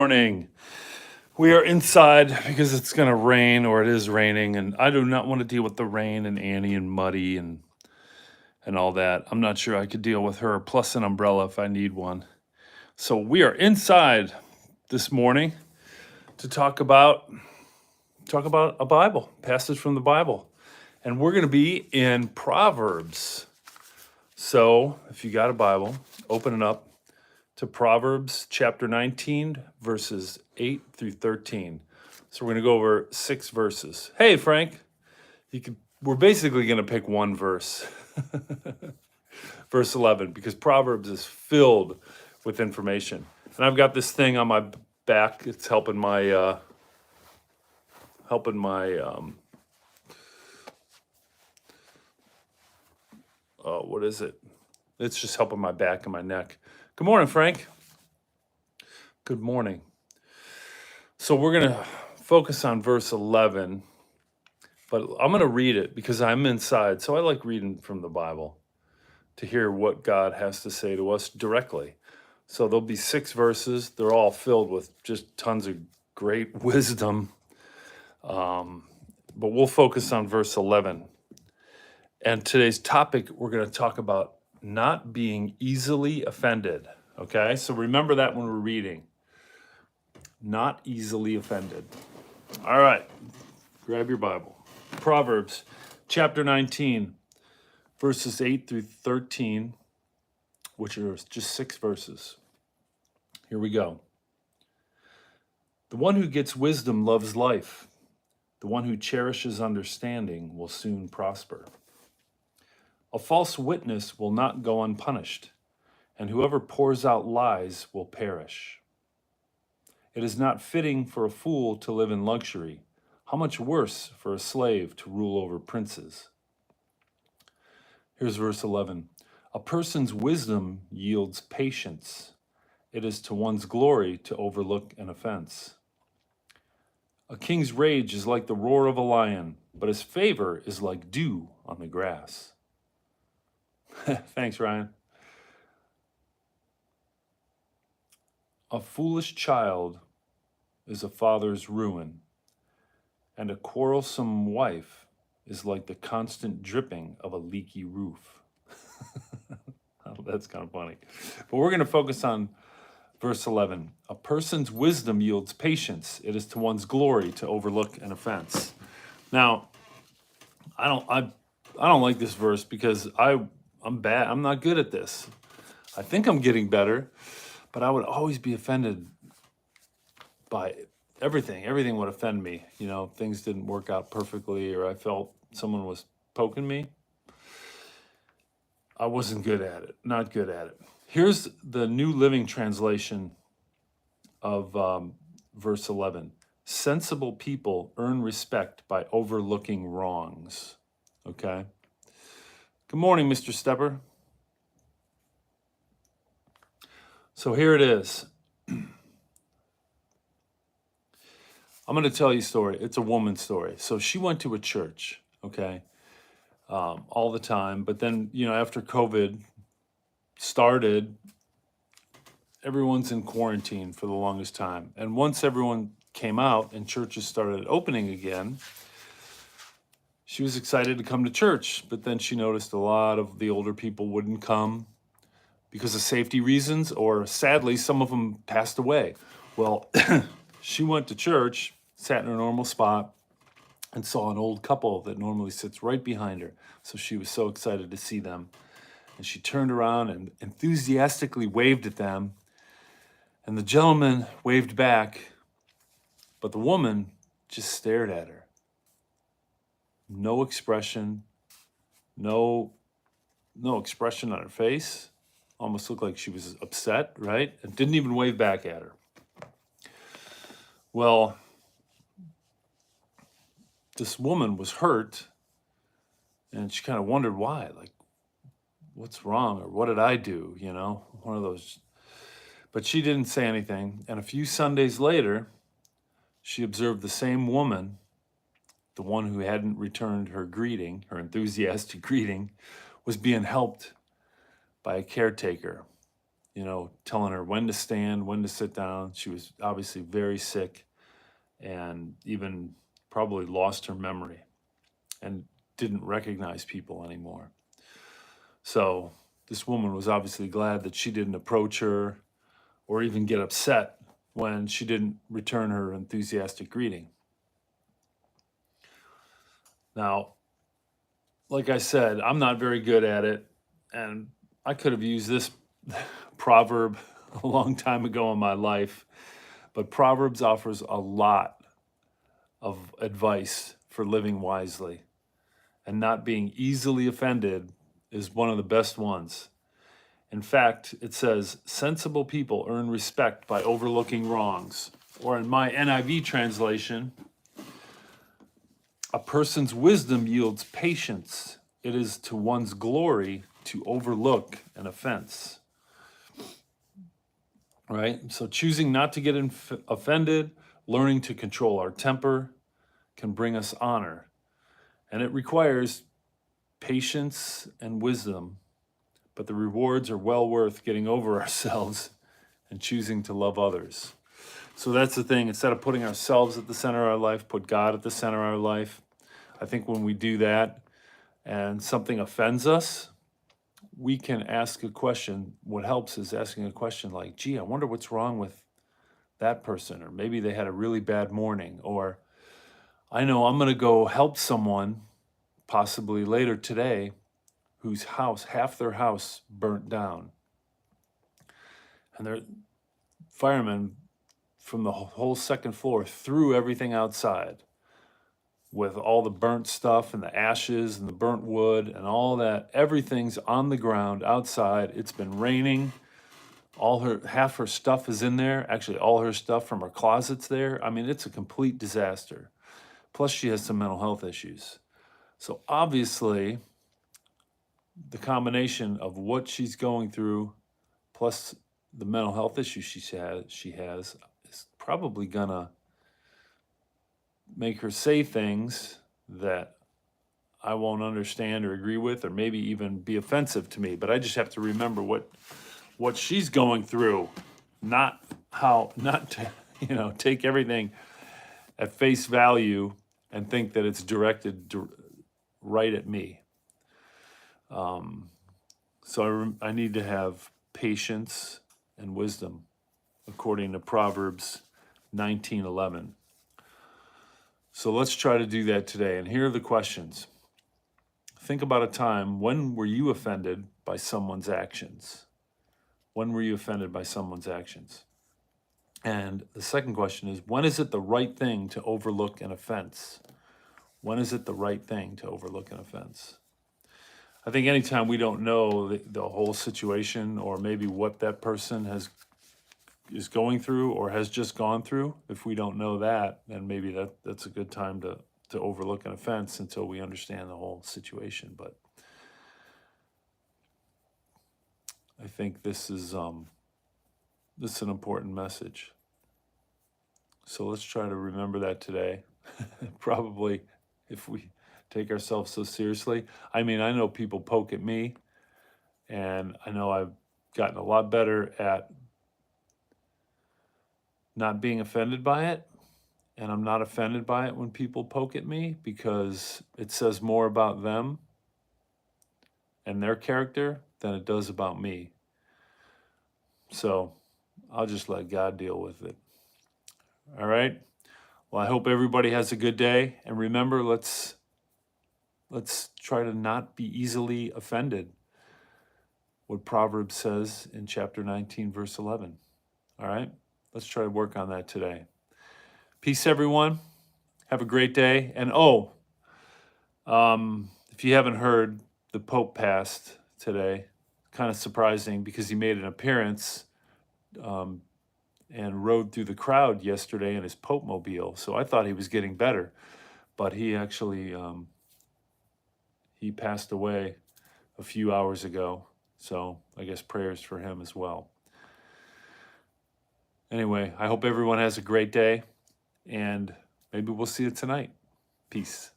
Morning. We are inside because it's going to rain, or it is raining, and I do not want to deal with the rain and Annie and Muddy and all that. I'm not sure I could deal with her plus an umbrella if I need one. So we are inside this morning to talk about a Bible passage from the Bible, and we're going to be in Proverbs. So if you got a Bible, open it up to Proverbs chapter 19, verses 8 through 13. So we're going to go over 6 verses. Hey, Frank, we're basically going to pick one verse, verse 11, because Proverbs is filled with information. And I've got this thing on my back. It's helping my what is it? It's just helping my back and my neck. Good morning, Frank. Good morning. So we're going to focus on verse 11, but I'm going to read it because I'm inside. So I like reading from the Bible to hear what God has to say to us directly. So there'll be 6 verses. They're all filled with just tons of great wisdom. But we'll focus on verse 11. And today's topic, we're going to talk about not being easily offended. Okay, so remember that when we're reading. Not easily offended. All right, grab your Bible. Proverbs chapter 19, verses 8 through 13, which are just 6 verses. Here we go. The one who gets wisdom loves life. The one who cherishes understanding will soon prosper. A false witness will not go unpunished, and whoever pours out lies will perish. It is not fitting for a fool to live in luxury. How much worse for a slave to rule over princes? Here's verse 11. A person's wisdom yields patience. It is to one's glory to overlook an offense. A king's rage is like the roar of a lion, but his favor is like dew on the grass. Thanks, Ryan. A foolish child is a father's ruin, and a quarrelsome wife is like the constant dripping of a leaky roof. That's kind of funny. But we're going to focus on verse 11. A person's wisdom yields patience. It is to one's glory to overlook an offense. Now, I don't like this verse because I'm bad. I'm not good at this. I think I'm getting better, but I would always be offended by everything. Everything would offend me. You know, things didn't work out perfectly, or I felt someone was poking me. I wasn't good at it. Not good at it. Here's the New Living Translation of verse 11. Sensible people earn respect by overlooking wrongs. Okay? Good morning, Mr. Stepper. So here it is. I'm going to tell you a story. It's a woman's story. So she went to a church, okay, all the time. But then, you know, after COVID started, everyone's in quarantine for the longest time. And once everyone came out and churches started opening again, she was excited to come to church. But then she noticed a lot of the older people wouldn't come because of safety reasons, or sadly, some of them passed away. Well, she went to church, sat in her normal spot, and saw an old couple that normally sits right behind her. So she was so excited to see them. And she turned around and enthusiastically waved at them. And the gentleman waved back, but the woman just stared at her. No expression, no expression on her face. Almost looked like she was upset, right? And didn't even wave back at her. Well, this woman was hurt, and she kind of wondered why. Like, what's wrong, or what did I do? You know, one of those. But she didn't say anything. And a few Sundays later, she observed the same woman, the one who hadn't returned her greeting, her enthusiastic greeting, was being helped by a caretaker. telling her when to stand, when to sit down. She was obviously very sick and even probably lost her memory and didn't recognize people anymore. So this woman was obviously glad that she didn't approach her or even get upset when she didn't return her enthusiastic greeting. Now, like I said, I'm not very good at it, and I could have used this proverb a long time ago in my life, but Proverbs offers a lot of advice for living wisely, and not being easily offended is one of the best ones. In fact, it says, sensible people earn respect by overlooking wrongs. Or in my NIV translation, a person's wisdom yields patience. It is to one's glory to overlook an offense. Right? So choosing not to get offended, learning to control our temper can bring us honor. And it requires patience and wisdom, but the rewards are well worth getting over ourselves and choosing to love others. So that's the thing. Instead of putting ourselves at the center of our life, put God at the center of our life. I think when we do that and something offends us, we can ask a question. What helps is asking a question like, gee, I wonder what's wrong with that person. Or maybe they had a really bad morning. Or I know I'm going to go help someone possibly later today whose house, half their house burnt down. And their firemen from the whole second floor threw everything outside with all the burnt stuff and the ashes and the burnt wood and all that. Everything's on the ground outside. It's been raining. Half her stuff is in there. Actually, all her stuff from her closet's there. I mean, it's a complete disaster. Plus, she has some mental health issues. So obviously, the combination of what she's going through, plus the mental health issues she has is probably gonna make her say things that I won't understand or agree with, or maybe even be offensive to me. But I just have to remember what she's going through, not to take everything at face value and think that it's directed right at me. So I need to have patience and wisdom, according to Proverbs 19:11. So let's try to do that today. And here are the questions. Think about a time, when were you offended by someone's actions? When were you offended by someone's actions? And the second question is, when is it the right thing to overlook an offense? When is it the right thing to overlook an offense? I think anytime we don't know the whole situation, or maybe what that person is going through or has just gone through, if we don't know that, then maybe that's a good time to overlook an offense until we understand the whole situation. But I think this is an important message. So let's try to remember that today. Probably, if we take ourselves so seriously. I mean, I know people poke at me, and I know I've gotten a lot better at not being offended by it. And I'm not offended by it when people poke at me, because it says more about them and their character than it does about me. So I'll just let God deal with it. All right? Well, I hope everybody has a good day. And remember, let's try to not be easily offended. What Proverbs says in chapter 19, verse 11. All right? Let's try to work on that today. Peace, everyone. Have a great day. And if you haven't heard, the Pope passed today. Kind of surprising, because he made an appearance and rode through the crowd yesterday in his Pope mobile. So I thought he was getting better, but he actually he passed away a few hours ago. So I guess prayers for him as well. Anyway, I hope everyone has a great day, and maybe we'll see you tonight. Peace.